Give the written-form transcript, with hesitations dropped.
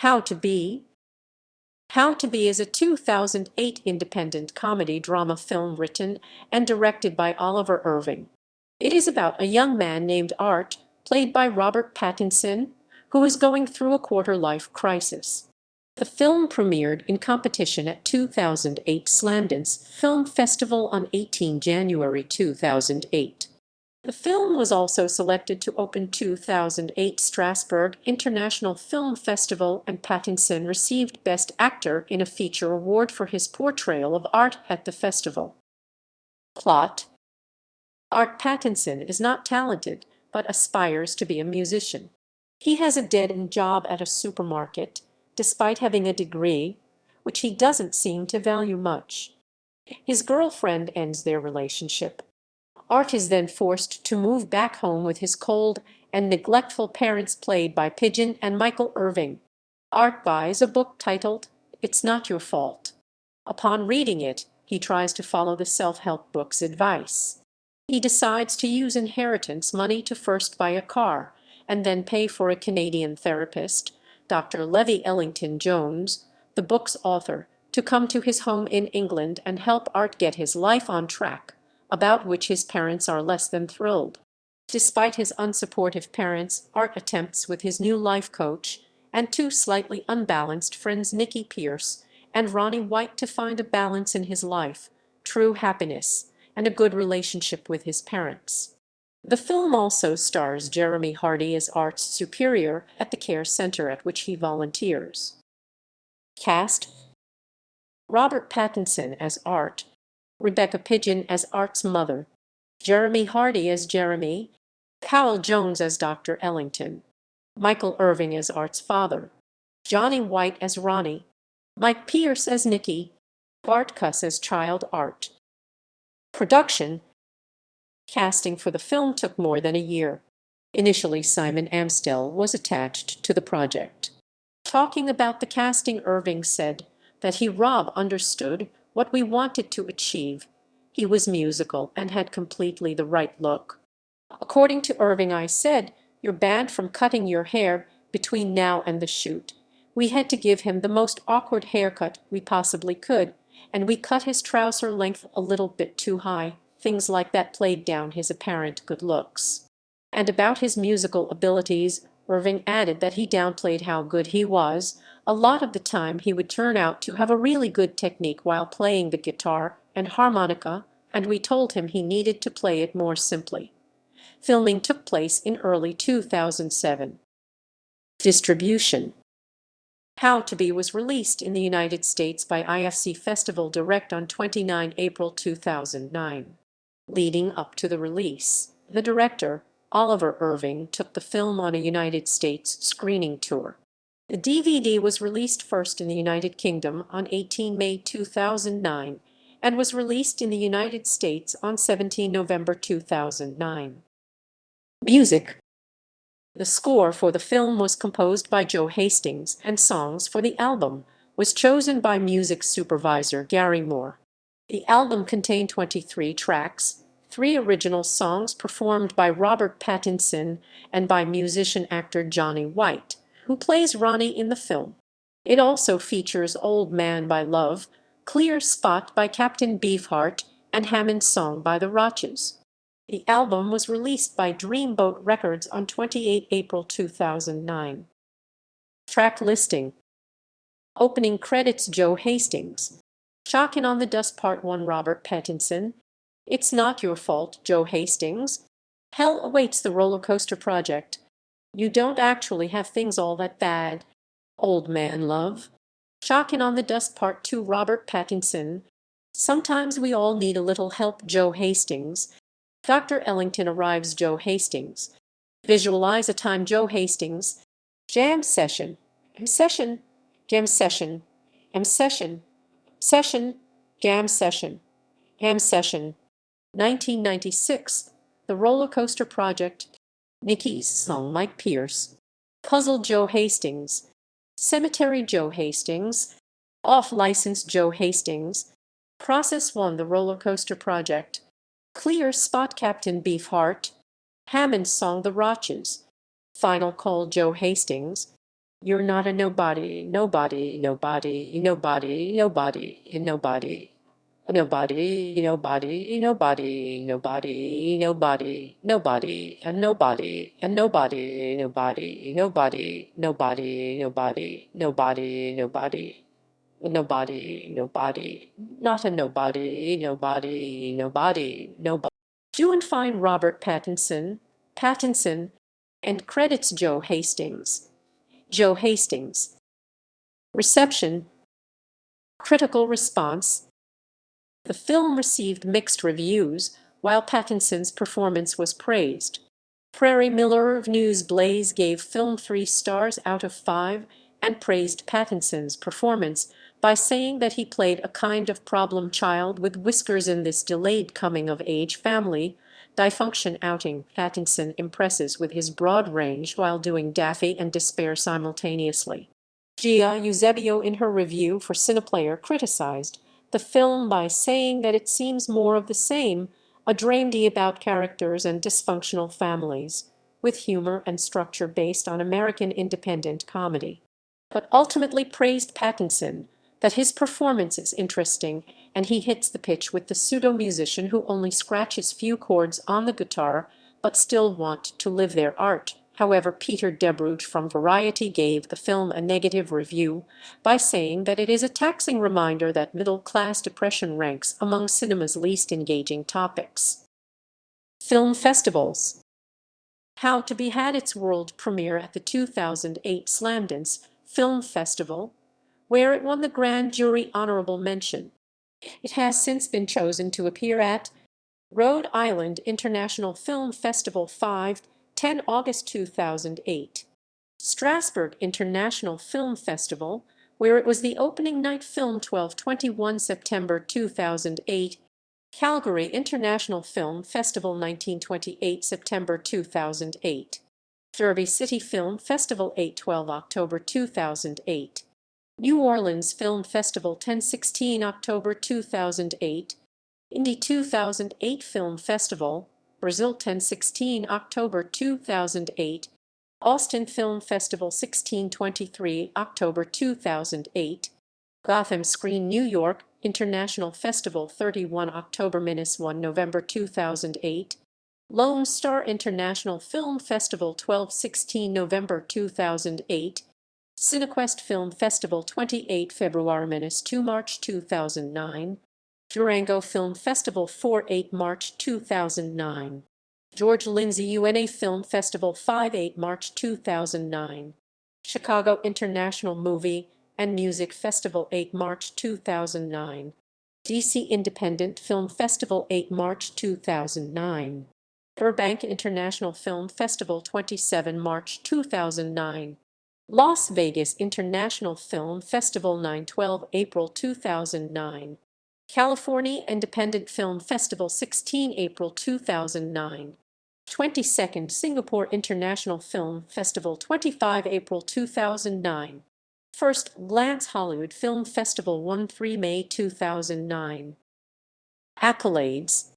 How to Be. How to Be is a 2008 independent comedy drama film written and directed by Oliver Irving. It is about a young man named Art, played by Robert Pattinson, who is going through a quarter-life crisis. The film premiered in competition at 2008 Slamdance Film Festival on 18 January 2008. The film was also selected to open 2008 Strasbourg International Film Festival, and Pattinson received Best Actor in a Feature award for his portrayal of Art at the festival. Plot. Art Pattinson is not talented, but aspires to be a musician. He has a dead-end job at a supermarket, despite having a degree, which he doesn't seem to value much. His girlfriend ends their relationship. Art is then forced to move back home with his cold and neglectful parents, played by Pigeon and Michael Irving. Art buys a book titled, It's Not Your Fault. Upon reading it, he tries to follow the self-help book's advice. He decides to use inheritance money to first buy a car, and then pay for a Canadian therapist, Dr. Levi Ellington Jones, the book's author, to come to his home in England and help Art get his life on track, about which his parents are less than thrilled. Despite his unsupportive parents, Art attempts with his new life coach and two slightly unbalanced friends, Nikki Pierce and Ronnie White, to find a balance in his life, true happiness, and a good relationship with his parents. The film also stars Jeremy Hardy as Art's superior at the care center at which he volunteers. Cast: Robert Pattinson as Art, Rebecca Pigeon as Art's mother, Jeremy Hardy as Jeremy, Cowell Jones as Dr. Ellington, Michael Irving as Art's father, Johnny White as Ronnie, Mike Pierce as Nicky, Bart Cuss as child Art. Production. Casting for the film took more than a year. Initially, Simon Amstell was attached to the project. Talking about the casting, Irving said that Rob understood what we wanted to achieve. He was musical and had completely the right look. According to Irving, I said, "You're banned from cutting your hair between now and the shoot." We had to give him the most awkward haircut we possibly could, and we cut his trouser length a little bit too high. Things like that played down his apparent good looks. And about his musical abilities, Irving added that he downplayed how good he was. A lot of the time he would turn out to have a really good technique while playing the guitar and harmonica, and we told him he needed to play it more simply. Filming took place in early 2007. Distribution. How to Be was released in the United States by IFC Festival Direct on 29 April 2009. Leading up to the release, the director, Oliver Irving, took the film on a United States screening tour. The DVD was released first in the United Kingdom on 18 May 2009 and was released in the United States on 17 November 2009. Music. The score for the film was composed by Joe Hastings, and songs for the album was chosen by music supervisor Gary Moore. The album contained 23 tracks, 3 original songs performed by Robert Pattinson and by musician-actor Johnny White, who plays Ronnie in the film. It also features Old Man by Love, Clear Spot by Captain Beefheart, and Hammond's Song by the Roches. The album was released by Dreamboat Records on 28 April 2009. Track listing. Opening credits: Joe Hastings. Shockin' on the Dust Part 1, Robert Pattinson. It's Not Your Fault, Joe Hastings. Hell Awaits, The Roller Coaster Project. You Don't Actually Have Things All That Bad, Old Man Love. Shockin' on the Dust Part 2, Robert Pattinson. Sometimes We All Need a Little Help, Joe Hastings. Dr. Ellington Arrives, Joe Hastings. Visualize a Time, Joe Hastings. Jam Session, Jam Session, Jam Session, Jam Session, Session, Jam Session, Jam Session. 1996, The Roller Coaster Project. Nicky's Song, Mike Pierce. Puzzle, Joe Hastings. Cemetery, Joe Hastings. Off-License, Joe Hastings. Process 1, The Roller Coaster Project. Clear Spot, Captain Beefheart. Hammond's Song, The Roches. Final Call, Joe Hastings. You're not a nobody, nobody, nobody, nobody, nobody, nobody. Nobody, nobody, nobody, nobody, nobody, nobody, and nobody, and nobody, nobody, nobody, nobody, nobody, nobody, nobody, nobody, nobody, not a nobody, nobody, nobody, nobody. Do and find Robert Pattinson, and credits Joe Hastings. Joe Hastings. Reception. Critical response. The film received mixed reviews, while Pattinson's performance was praised. Prairie Miller of News Blaze gave film 3 stars out of 5 and praised Pattinson's performance by saying that he played a kind of problem child with whiskers in this delayed coming-of-age family dysfunction outing. Pattinson impresses with his broad range while doing daffy and despair simultaneously. Gia Eusebio in her review for Cineplayer criticized the film by saying that it seems more of the same, a dramedy about characters and dysfunctional families, with humor and structure based on American independent comedy. But ultimately praised Pattinson, that his performance is interesting, and he hits the pitch with the pseudo-musician who only scratches few chords on the guitar, but still want to live their art. However, Peter Debruch from Variety gave the film a negative review by saying that it is a taxing reminder that middle-class depression ranks among cinema's least engaging topics. Film festivals. How to Be had its world premiere at the 2008 Slamdance Film Festival, where it won the Grand Jury Honorable Mention. It has since been chosen to appear at Rhode Island International Film Festival 5-10 August 2008. Strasbourg International Film Festival, where it was the opening night film 12-21 September 2008. Calgary International Film Festival 1928 September 2008. Derby City Film Festival 8-12 October 2008. New Orleans Film Festival 10-16 October 2008. Indy 2008 Film Festival, Brazil 10-16 October 2008. Austin Film Festival 16-23 October 2008. Gotham Screen New York International Festival 31 October-1 November 2008. Lone Star International Film Festival 12-16 November 2008. Cinequest Film Festival 28 February-2 March 2009. Durango Film Festival 4-8 March 2009. George Lindsay UNA Film Festival 5-8 March 2009. Chicago International Movie and Music Festival 8 March 2009. DC Independent Film Festival 8 March 2009. Burbank International Film Festival 27 March 2009. Las Vegas International Film Festival 9-12 April 2009. California Independent Film Festival 16 April 2009. 22nd Singapore International Film Festival 25 April 2009. First Glance Hollywood Film Festival 1-3 May 2009. Accolades.